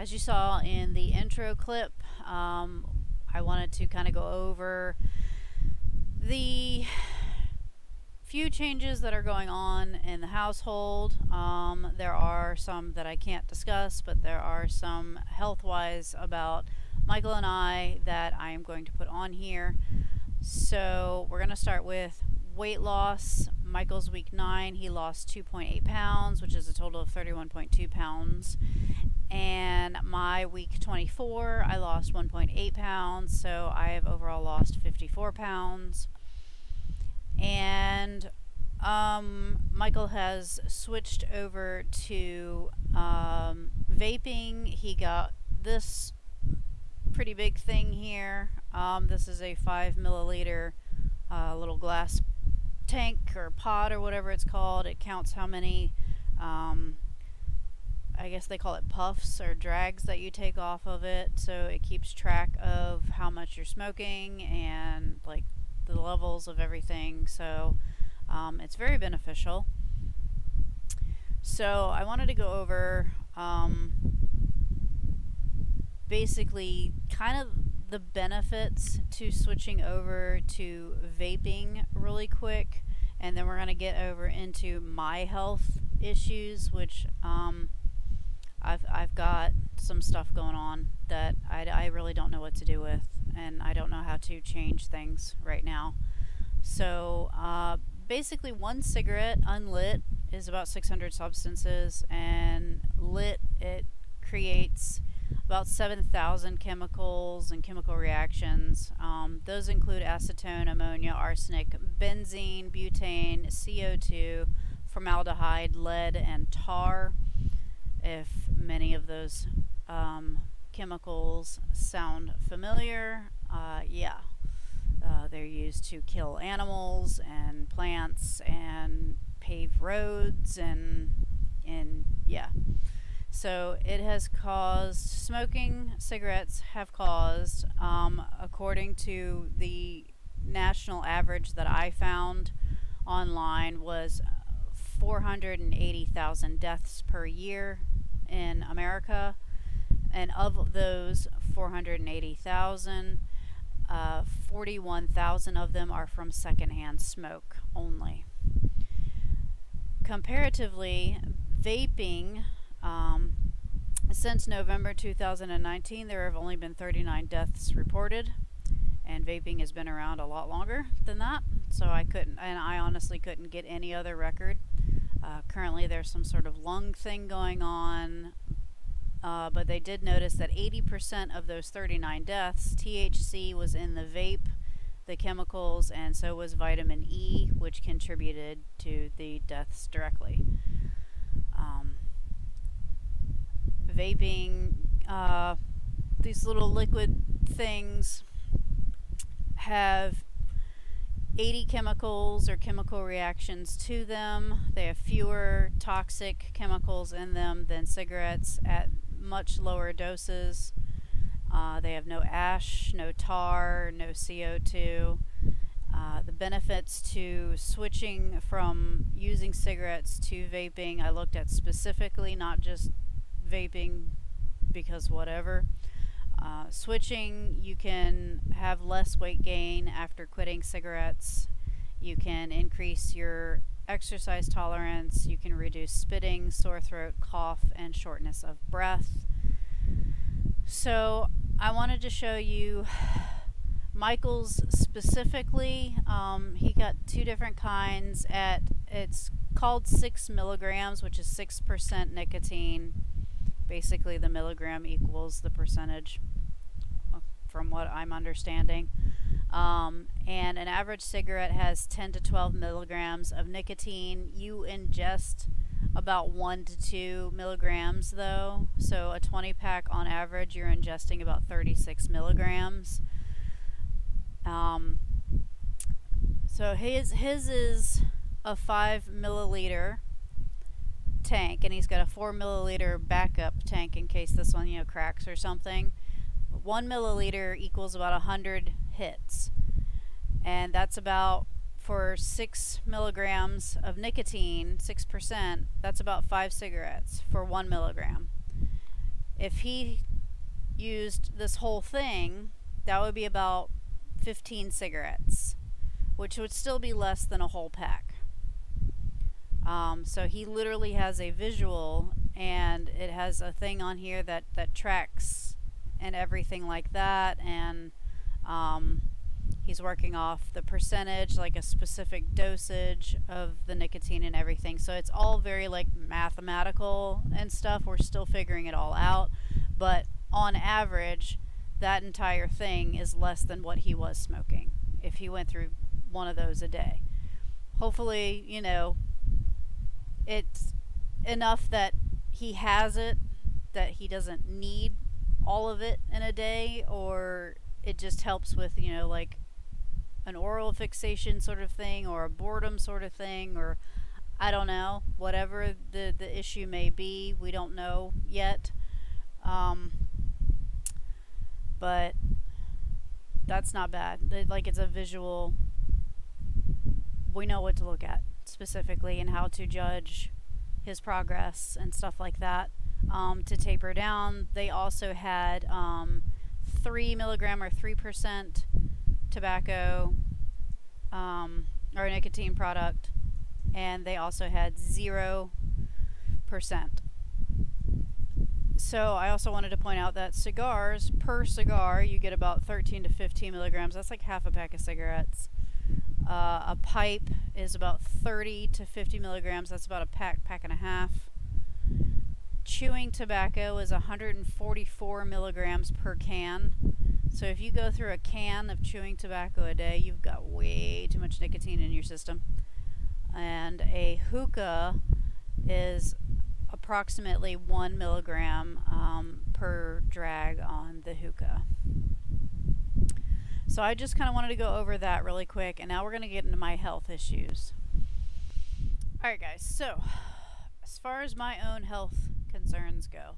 As you saw in the intro clip, I wanted to kind of go over the few changes that are going on in the household. There are some that I can't discuss, but there are some health-wise about Michael and I that I am going to put on here. So we're going to start with weight loss. Michael's week 9, he lost 2.8 pounds, which is a total of 31.2 pounds. And my week 24, I lost 1.8 pounds, so I have overall lost 54 pounds. And Michael has switched over to vaping. He got this pretty big thing here. This is a 5 milliliter little glass tank or pod or whatever it's called. It counts how many, I guess they call it puffs or drags that you take off of it. So it keeps track of how much you're smoking and like the levels of everything. So it's very beneficial. So I wanted to go over basically kind of the benefits to switching over to vaping really quick, and then we're going to get over into my health issues, which I've got some stuff going on that I really don't know what to do with, and I don't know how to change things right now. So basically, one cigarette unlit is about 600 substances, and lit, it creates about 7,000 chemicals and chemical reactions. Those include acetone, ammonia, arsenic, benzene, butane, CO2, formaldehyde, lead, and tar. If many of those chemicals sound familiar, they're used to kill animals and plants and pave roads and yeah. So it has caused, smoking cigarettes have caused, according to the national average that I found online, was 480,000 deaths per year in America. And of those 480,000, 41,000 of them are from secondhand smoke only. Comparatively, vaping, since November 2019, there have only been 39 deaths reported, and vaping has been around a lot longer than that, so I honestly couldn't get any other record. Currently there's some sort of lung thing going on, but they did notice that 80% of those 39 deaths, THC was in the vape, the chemicals, and so was vitamin E, which contributed to the deaths directly. Vaping, these little liquid things have 80 chemicals or chemical reactions to them. They have fewer toxic chemicals in them than cigarettes at much lower doses. They have no ash, no tar, no CO2. The benefits to switching from using cigarettes to vaping, I looked at specifically, not just vaping because whatever. Switching, you can have less weight gain after quitting cigarettes. You can increase your exercise tolerance. You can reduce spitting, sore throat, cough, and shortness of breath. So I wanted to show you Michael's specifically. He got two different kinds it's called 6 milligrams, which is 6% nicotine. Basically, the milligram equals the percentage, from what I'm understanding. And an average cigarette has 10 to 12 milligrams of nicotine. You ingest about 1 to 2 milligrams, though. So a 20 pack on average, you're ingesting about 36 milligrams. So his is a 5 milliliter tank, and he's got a 4 milliliter backup tank in case this one cracks or something. 1 milliliter equals about 100 hits, and that's about, for 6 milligrams of nicotine, 6%, that's about 5 cigarettes for 1 milligram. If he used this whole thing, that would be about 15 cigarettes, which would still be less than a whole pack. So he literally has a visual, and it has a thing on here that tracks and everything like that, and um, he's working off the percentage, like a specific dosage of the nicotine and everything. So it's all very like mathematical and stuff. We're still figuring it all out, but on average, that entire thing is less than what he was smoking if he went through one of those a day. Hopefully, it's enough that he has it, that he doesn't need all of it in a day, or it just helps with, like an oral fixation sort of thing, or a boredom sort of thing, or I don't know, whatever the issue may be. We don't know yet. Um, but that's not bad. Like, it's a visual. We know what to look at specifically and how to judge his progress and stuff like that. To taper down, they also had 3 milligram or 3% tobacco or nicotine product, and they also had 0%. So I also wanted to point out that cigars, per cigar, you get about 13 to 15 milligrams. That's like half a pack of cigarettes. A pipe is about 30 to 50 milligrams. That's about a pack and a half. Chewing tobacco is 144 milligrams per can. So if you go through a can of chewing tobacco a day, you've got way too much nicotine in your system. And a hookah is approximately 1 milligram per drag on the hookah. So I just kind of wanted to go over that really quick, and now we're going to get into my health issues. Alright guys, so as far as my own health concerns go,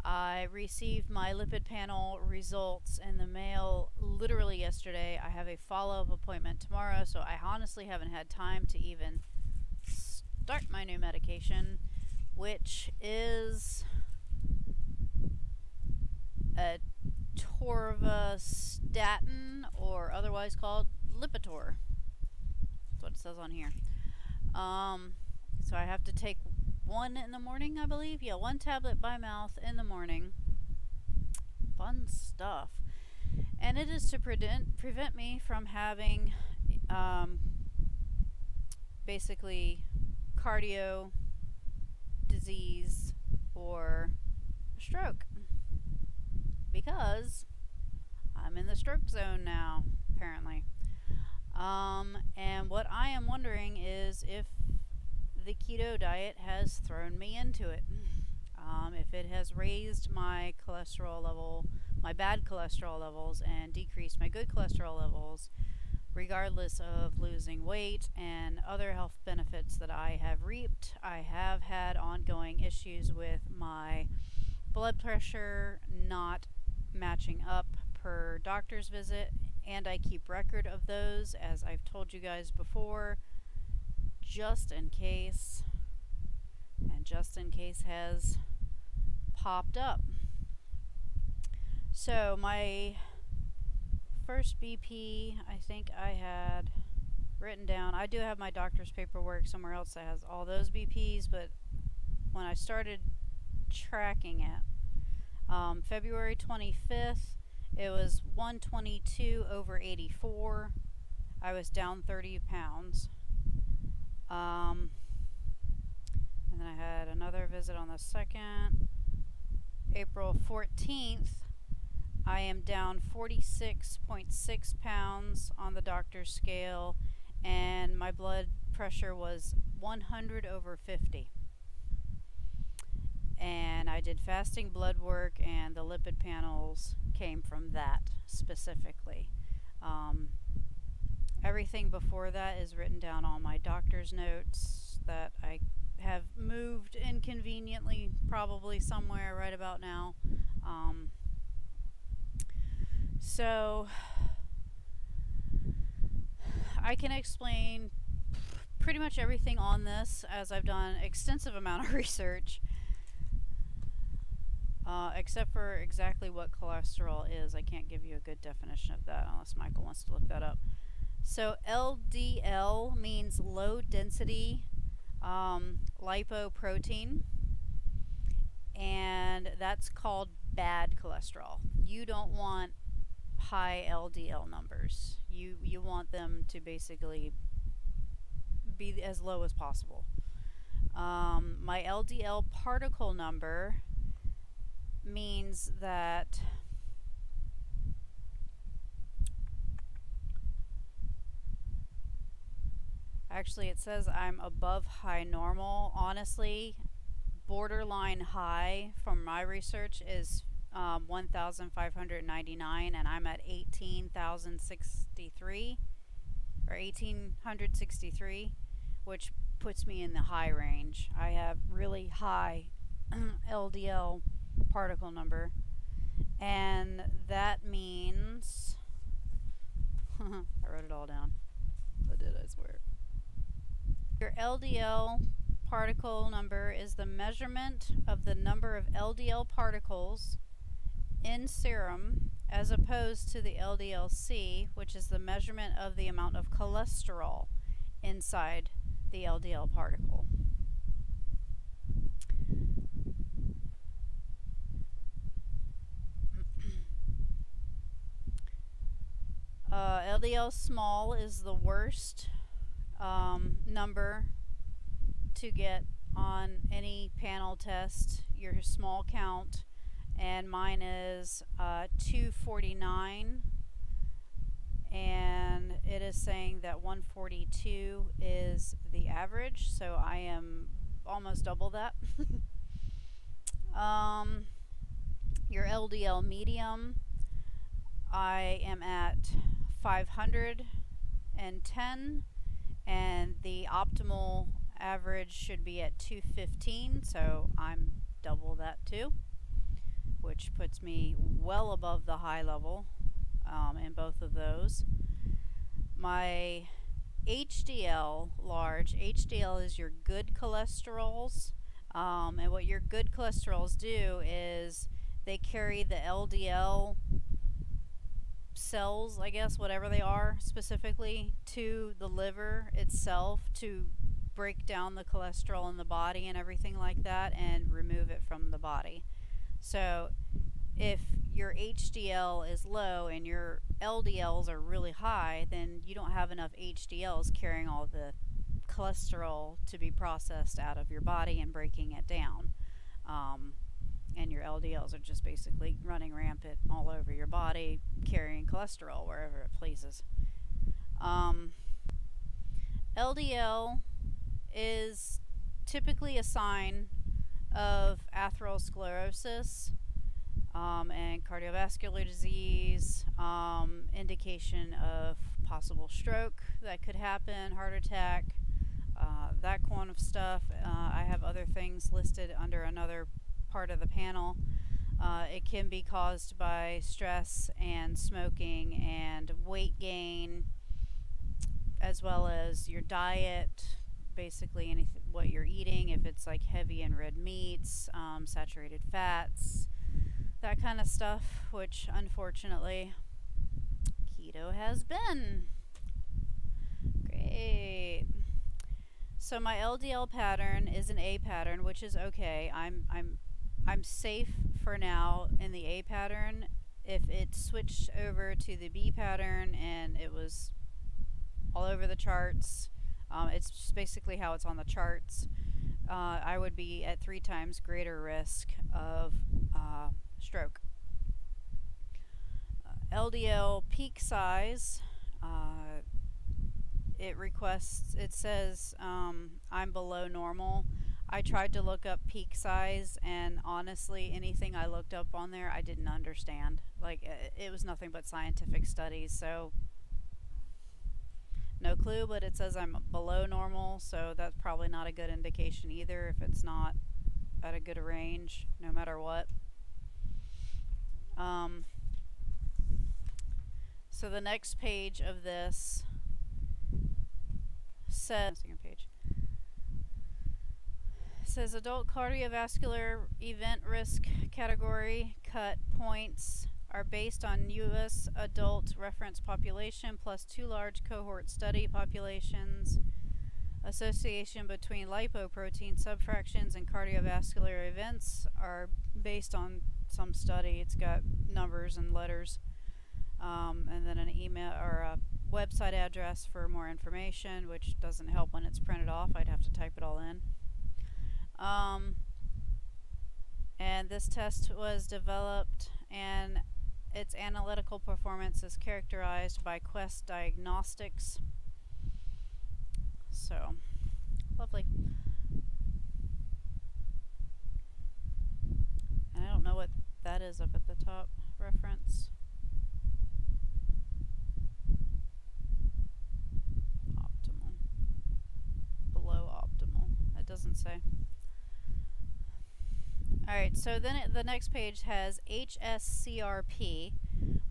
I received my lipid panel results in the mail literally yesterday. I have a follow-up appointment tomorrow, so I honestly haven't had time to even start my new medication, which is a torvastatin, or otherwise called Lipitor. That's what it says on here. So I have to take one in the morning, I believe. Yeah, one tablet by mouth in the morning. Fun stuff. And it is to prevent me from having basically cardio disease or a stroke, because I'm in the stroke zone now, apparently. And what I am wondering is if the keto diet has thrown me into it. If it has raised my cholesterol level, my bad cholesterol levels, and decreased my good cholesterol levels, regardless of losing weight and other health benefits that I have reaped. I have had ongoing issues with my blood pressure not matching up per doctor's visit, and I keep record of those, as I've told you guys before, just in case. And just in case has popped up. So my first BP, I think I had written down, I do have my doctor's paperwork somewhere else that has all those BPs, but when I started tracking it, February 25th, it was 122/84. I was down 30 pounds. And then I had another visit on the 2nd. April 14th, I am down 46.6 pounds on the doctor's scale, and my blood pressure was 100/50. And I did fasting blood work, and the lipid panels came from that specifically. Everything before that is written down on my doctor's notes that I have moved inconveniently, probably somewhere right about now. So I can explain pretty much everything on this, as I've done extensive amount of research. except for exactly what cholesterol is. I can't give you a good definition of that unless Michael wants to look that up. So LDL means low density lipoprotein, and that's called bad cholesterol. You don't want high LDL numbers. You want them to basically be as low as possible. My LDL particle number means that actually it says I'm above high normal. Honestly, borderline high from my research is 1,599, and I'm at 18,063 or 1,863, which puts me in the high range. I have really high LDL particle number, and that means I wrote it all down. I did, I swear. Your LDL particle number is the measurement of the number of LDL particles in serum as opposed to the LDL-C, which is the measurement of the amount of cholesterol inside the LDL particle. LDL small is the worst number to get on any panel test, your small count, and mine is 249, and it is saying that 142 is the average, so I am almost double that. Your LDL medium, I am at 510, and the optimal average should be at 215, so I'm double that too, which puts me well above the high level in both of those. My HDL large, HDL is your good cholesterols, and what your good cholesterols do is they carry the LDL cells, I guess, whatever they are specifically, to the liver itself to break down the cholesterol in the body and everything like that and remove it from the body. So if your HDL is low and your LDLs are really high, then you don't have enough HDLs carrying all the cholesterol to be processed out of your body and breaking it down. And your LDLs are just basically running rampant all over your body, carrying cholesterol wherever it pleases. LDL is typically a sign of atherosclerosis and cardiovascular disease, indication of possible stroke that could happen, heart attack, that kind of stuff. I have other things listed under another part of the panel. It can be caused by stress and smoking and weight gain, as well as your diet, basically anything what you're eating, if it's like heavy and red meats, saturated fats, that kind of stuff, which unfortunately keto has been. Great. So my LDL pattern is an A pattern, which is okay. I'm safe for now in the A pattern. If it switched over to the B pattern and it was all over the charts, it's just basically how it's on the charts, I would be at 3 times greater risk of stroke. LDL peak size, it says I'm below normal. I tried to look up peak size, and honestly, anything I looked up on there, I didn't understand. Like, it was nothing but scientific studies, so no clue, but it says I'm below normal, so that's probably not a good indication either if it's not at a good range, no matter what. So the next page of this says adult cardiovascular event risk category cut points are based on U.S. adult reference population plus two large cohort study populations. Association between lipoprotein subfractions and cardiovascular events are based on some study. It's got numbers and letters, and then an email or a website address for more information, which doesn't help when it's printed off. I'd have to type it all in. And this test was developed, and its analytical performance is characterized by Quest Diagnostics. So, lovely. And I don't know what that is up at the top. Reference. Optimal. Below optimal. It doesn't say. Alright, so then the next page has HSCRP,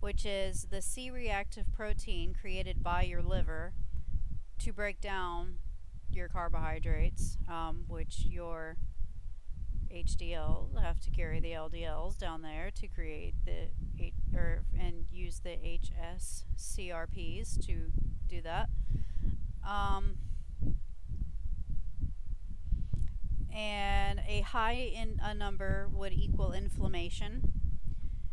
which is the C-reactive protein created by your liver to break down your carbohydrates, which your HDL have to carry the LDLs down there to create and use the HSCRPs to do that. And a high in a number would equal inflammation.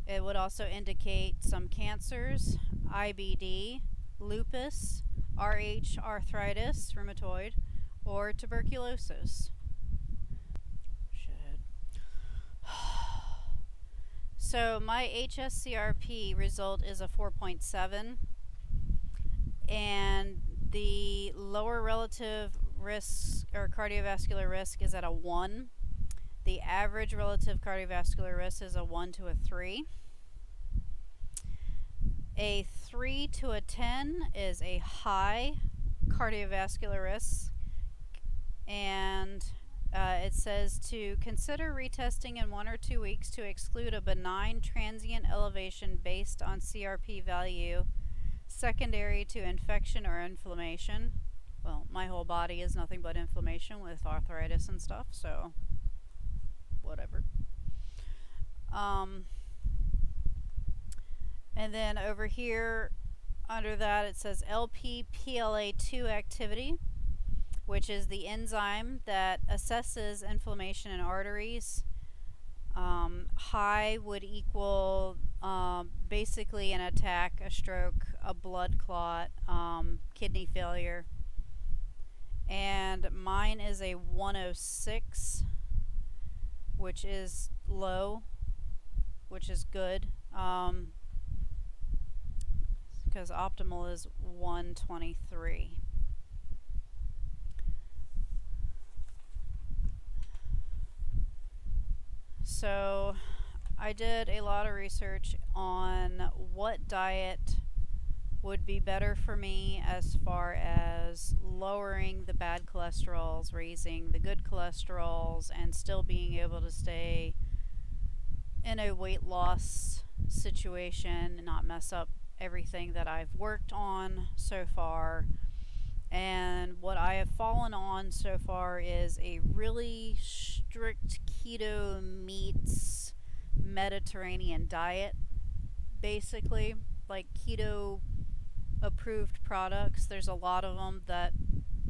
It would also indicate some cancers, IBD, lupus, RH, arthritis, rheumatoid, or tuberculosis. Shithead. So my HSCRP result is a 4.7, and the lower relative risk or cardiovascular risk is at a 1. The average relative cardiovascular risk is a 1 to a 3. A 3 to a 10 is a high cardiovascular risk, and it says to consider retesting in 1 or 2 weeks to exclude a benign transient elevation based on CRP value secondary to infection or inflammation. Well, my whole body is nothing but inflammation with arthritis and stuff, so whatever. And then over here under that it says LPPLA2 activity, which is the enzyme that assesses inflammation in arteries. High would equal basically an attack, a stroke, a blood clot, kidney failure. And mine is a 106, which is low, which is good, because optimal is 123. So I did a lot of research on what diet would be better for me as far as lowering the bad cholesterols, raising the good cholesterols, and still being able to stay in a weight loss situation and not mess up everything that I've worked on so far. And what I have fallen on so far is a really strict keto meets Mediterranean diet, basically, like keto approved products. There's a lot of them that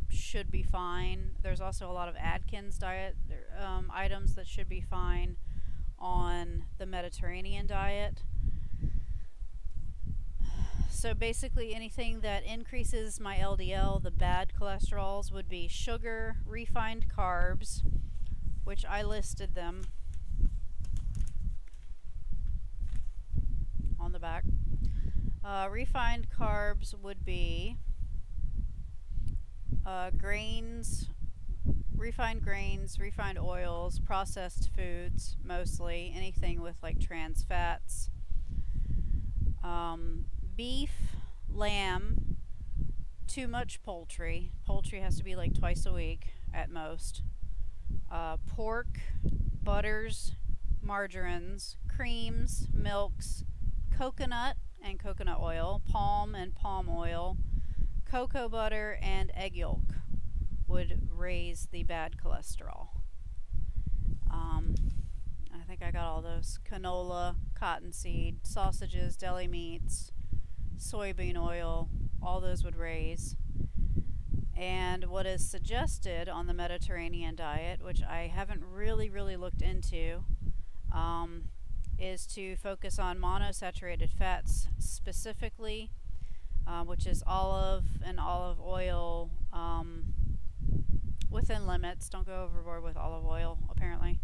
should be fine. There's also a lot of Atkins diet items that should be fine on the Mediterranean diet. So basically anything that increases my LDL, the bad cholesterols, would be sugar, refined carbs, which I listed them on the back. Refined carbs would be grains, refined grains, refined oils, processed foods, mostly anything with like trans fats. Beef, lamb, too much poultry. Poultry has to be like twice a week at most. Pork, butters, margarines, creams, milks, coconut and coconut oil, palm and palm oil, cocoa butter, and egg yolk would raise the bad cholesterol. Um, I think I got all those: canola, cottonseed, sausages, deli meats, soybean oil. All those would raise. And what is suggested on the Mediterranean diet, which I haven't really looked into, um, is to focus on monosaturated fats specifically, which is olive and olive oil, within limits. Don't go overboard with olive oil, apparently.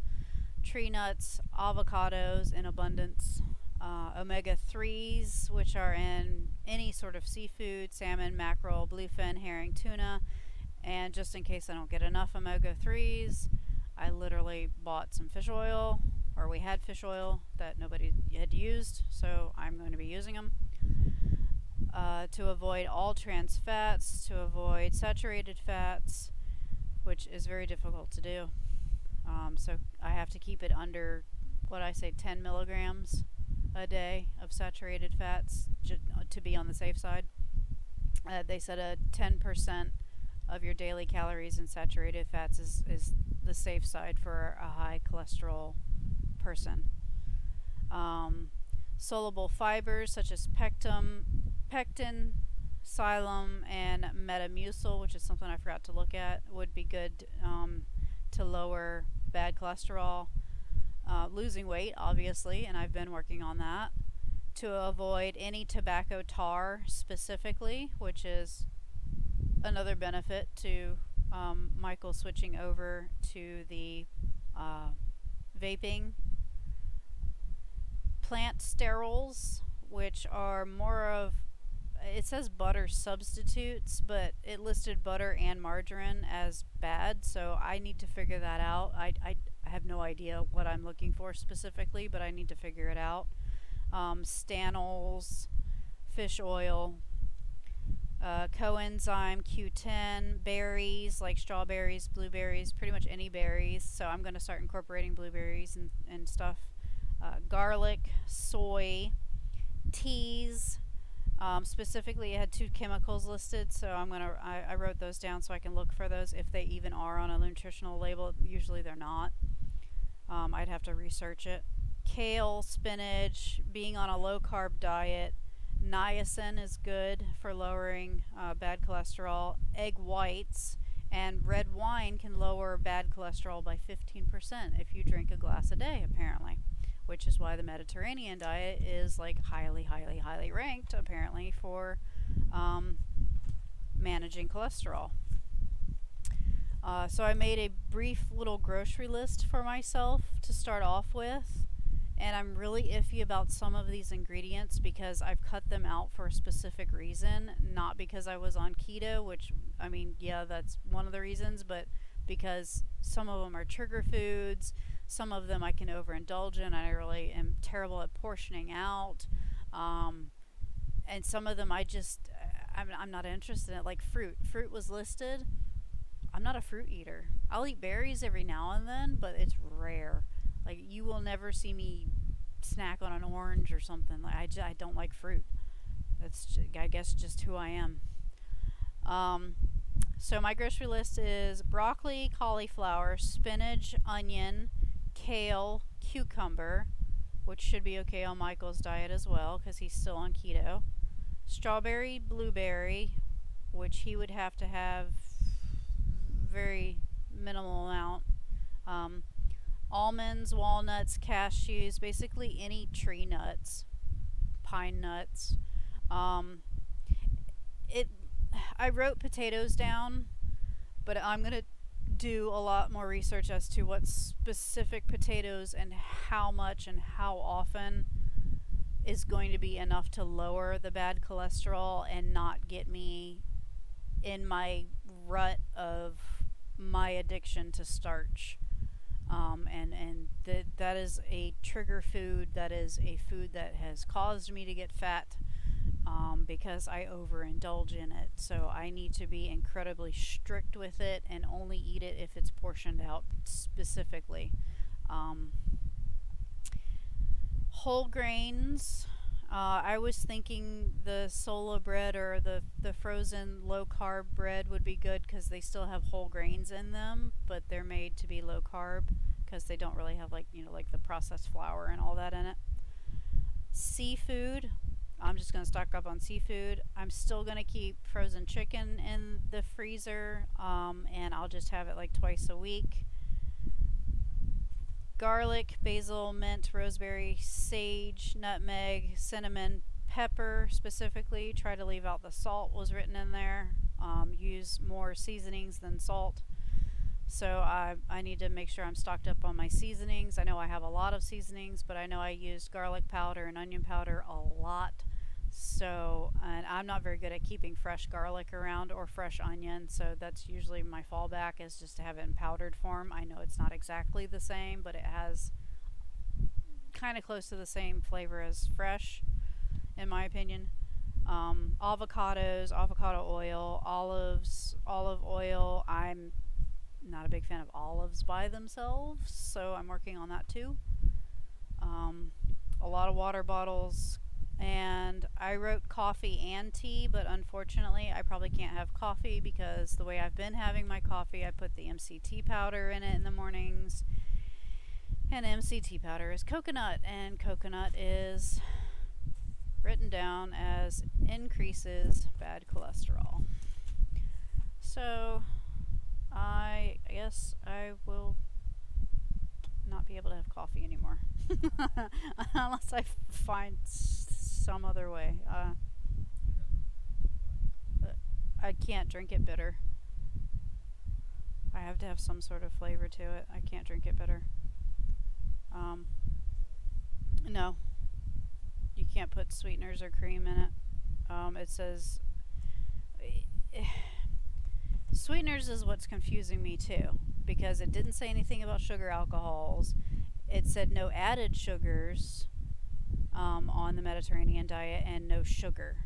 Tree nuts, avocados in abundance, omega 3s, which are in any sort of seafood: salmon, mackerel, bluefin, herring, tuna. And just in case I don't get enough omega 3s, I literally bought some fish oil, or we had fish oil that nobody had used, so I'm going to be using them. To avoid all trans fats, to avoid saturated fats, which is very difficult to do. So I have to keep it under, what I say, 10 milligrams a day of saturated fats to be on the safe side. They said a 10% of your daily calories in saturated fats is the safe side for a high cholesterol person. Soluble fibers such as pectin, psyllium, and metamucil, which is something I forgot to look at, would be good to lower bad cholesterol. Losing weight, obviously, and I've been working on that. To avoid any tobacco tar specifically, which is another benefit to Michael switching over to the vaping. Plant sterols, which are more of, it says butter substitutes, but it listed butter and margarine as bad, so I need to figure that out. I have no idea what I'm looking for specifically, but I need to figure it out. Stanols, fish oil, coenzyme Q10, berries like strawberries, blueberries, pretty much any berries. So I'm going to start incorporating blueberries and stuff. Garlic, soy, teas. Specifically, it had 2 chemicals listed, so I wrote those down so I can look for those if they even are on a nutritional label. Usually they're not. I'd have to research it. Kale, spinach, being on a low carb diet. Niacin is good for lowering bad cholesterol. Egg whites and red wine can lower bad cholesterol by 15% if you drink a glass a day, apparently. Which is why the Mediterranean diet is like highly ranked, apparently, for managing cholesterol. So I made a brief little grocery list for myself to start off with, and I'm really iffy about some of these ingredients because I've cut them out for a specific reason, not because I was on keto, which, I mean, yeah, that's one of the reasons, but because some of them are trigger foods, some of them I can overindulge in. I really am terrible at portioning out, and some of them I'm not interested in. Like fruit. Fruit was listed. I'm not a fruit eater. I'll eat berries every now and then, but it's rare. Like, you will never see me snack on an orange or something. Like, I don't like fruit. That's, I guess, just who I am. So my grocery list is broccoli, cauliflower, spinach, onion, kale, cucumber, which should be okay on Michael's diet as well because he's still on keto. Strawberry, blueberry, which he would have to have very minimal amount. Almonds, walnuts, cashews, basically any tree nuts, pine nuts. It. I wrote potatoes down, but I'm gonna do a lot more research as to what specific potatoes and how much and how often is going to be enough to lower the bad cholesterol and not get me in my rut of my addiction to starch. That is a trigger food. That is a food that has caused me to get fat because I overindulge in it. So I need to be incredibly strict with it and only eat it if it's portioned out specifically. Whole grains. I was thinking the Sola bread or the frozen low carb bread would be good because they still have whole grains in them, but they're made to be low carb because they don't really have like like the processed flour and all that in it. Seafood, I'm just gonna stock up on seafood. I'm still gonna keep frozen chicken in the freezer, and I'll just have it like twice a week. Garlic, basil, mint, rosemary, sage, nutmeg, cinnamon, pepper specifically. Try to leave out the salt, was written in there. Use more seasonings than salt. So I need to make sure I'm stocked up on my seasonings. I know I have a lot of seasonings, but I know I used garlic powder and onion powder a lot. So, and I'm not very good at keeping fresh garlic around or fresh onion, so that's usually my fallback, is just to have it in powdered form. I know it's not exactly the same, but it has kind of close to the same flavor as fresh, in my opinion. Avocados, avocado oil, olives, olive oil. I'm not a big fan of olives by themselves, so I'm working on that too. Um, a lot of water bottles, and I wrote coffee and tea, but unfortunately, I probably can't have coffee because the way I've been having my coffee, I put the MCT powder in it in the mornings, and MCT powder is coconut, and coconut is written down as increases bad cholesterol. So I guess I will not be able to have coffee anymore unless I find some other way. I can't drink it bitter. I have to have some sort of flavor to it. I can't drink it bitter. Um, no, you can't put sweeteners or cream in it. It says sweeteners is what's confusing me too, because it didn't say anything about sugar alcohols. It said no added sugars on the Mediterranean diet, and no sugar.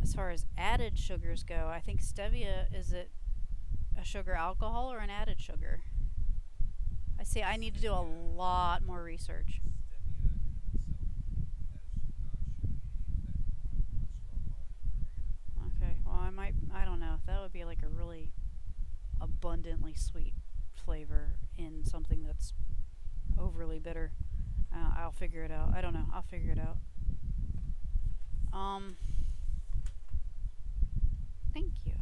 As far as added sugars go, I think stevia, is it a sugar alcohol or an added sugar? I see. I need to do a lot more research. Okay, well, I don't know. That would be like a really abundantly sweet flavor in something that's overly bitter. I'll figure it out. I don't know. I'll figure it out. Um, Thank you.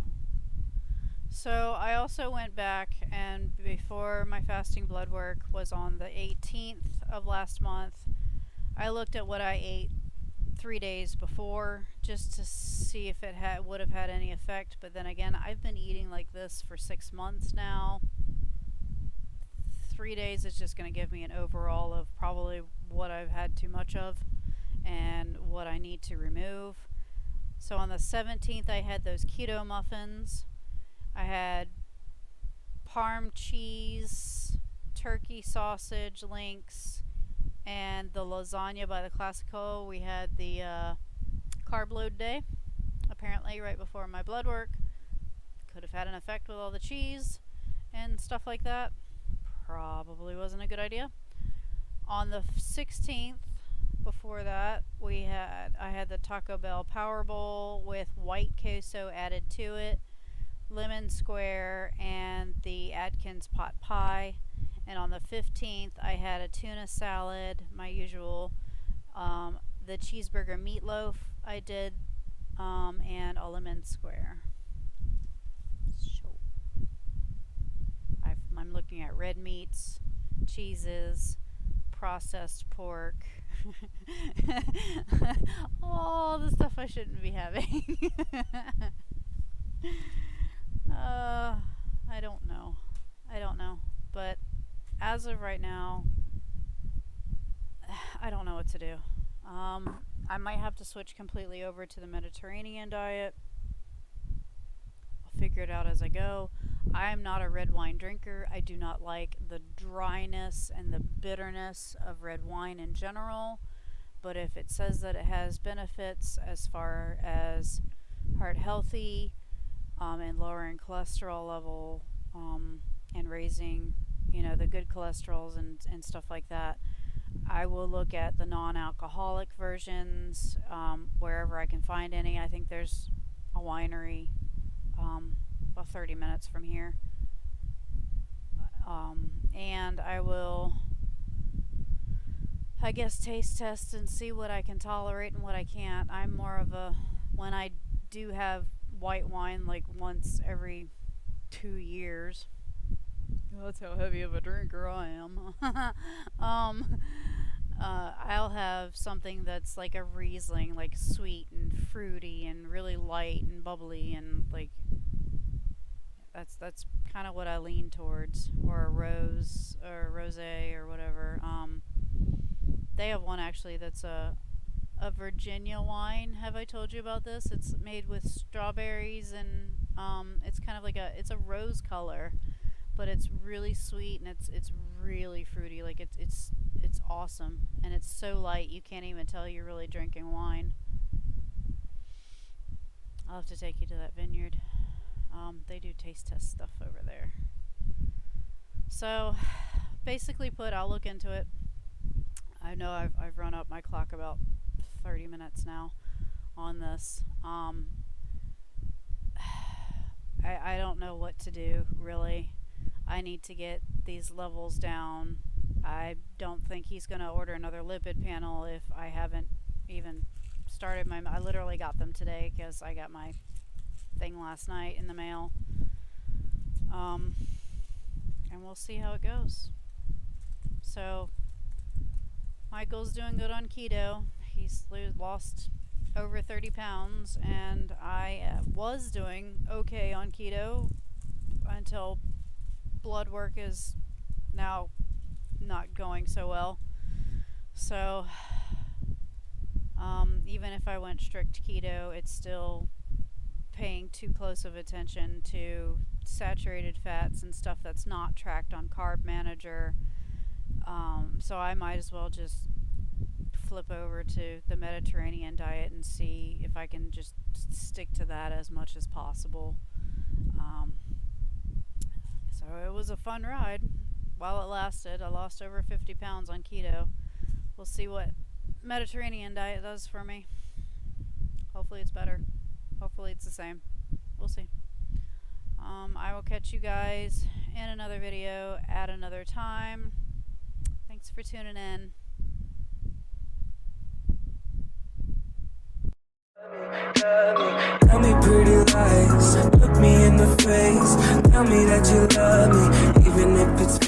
So I also went back, and before my fasting blood work was on the 18th of last month, I looked at what I ate 3 days before just to see if it would have had any effect. But then again, I've been eating like this for 6 months now. 3 days is just going to give me an overall of probably what I've had too much of and what I need to remove. So on the 17th, I had those keto muffins. I had parm cheese, turkey sausage links, and the lasagna by the Classico. We had the carb load day, apparently, right before my blood work. Could have had an effect with all the cheese and stuff like that. Probably wasn't a good idea. On the 16th, before that, I had the Taco Bell Power Bowl with white queso added to it, lemon square, and the Atkins pot pie. And on the 15th, I had a tuna salad, my usual, the cheeseburger meatloaf I did, and a lemon square. So I'm looking at red meats, cheeses, processed pork, all the stuff I shouldn't be having. I don't know. I don't know. But as of right now, I don't know what to do. I might have to switch completely over to the Mediterranean diet. I'll figure it out as I go. I am not a red wine drinker. I do not like the dryness and the bitterness of red wine in general. But if it says that it has benefits as far as heart healthy, and lowering cholesterol level, and raising, the good cholesterols and stuff like that, I will look at the non-alcoholic versions, wherever I can find any. I think there's a winery about 30 minutes from here. And I will, I guess, taste test and see what I can tolerate and what I can't. I'm more of a, when I do have white wine like once every 2 years. That's how heavy of a drinker I am. um, I'll have something that's like a Riesling, like sweet and fruity and really light and bubbly, and like that's kind of what I lean towards, or a rose or a rosé or whatever. They have one actually that's a Virginia wine. Have I told you about this? It's made with strawberries and it's kind of like it's a rose color, but it's really sweet and it's really fruity. Like it's awesome, and it's so light you can't even tell you're really drinking wine. I'll have to take you to that vineyard. They do taste test stuff over there. So, basically put, I'll look into it. I know I've run up my clock about 30 minutes now on this. I don't know what to do, really. I need to get these levels down. I don't think he's going to order another lipid panel if I haven't even started my. I literally got them today because I got my thing last night in the mail. And we'll see how it goes. So, Michael's doing good on keto. He's lost over 30 pounds, and I was doing okay on keto until blood work is now not going so well. So, even if I went strict keto, it's still paying too close of attention to saturated fats and stuff that's not tracked on Carb Manager. So I might as well just flip over to the Mediterranean diet and see if I can just stick to that as much as possible. So it was a fun ride while it lasted. I lost over 50 pounds on keto. We'll see what Mediterranean diet does for me. Hopefully it's better. Hopefully it's the same. We'll see. I will catch you guys in another video at another time. Thanks for tuning in. Tell me pretty lies, look me in the face. Tell me that you love me, even if it's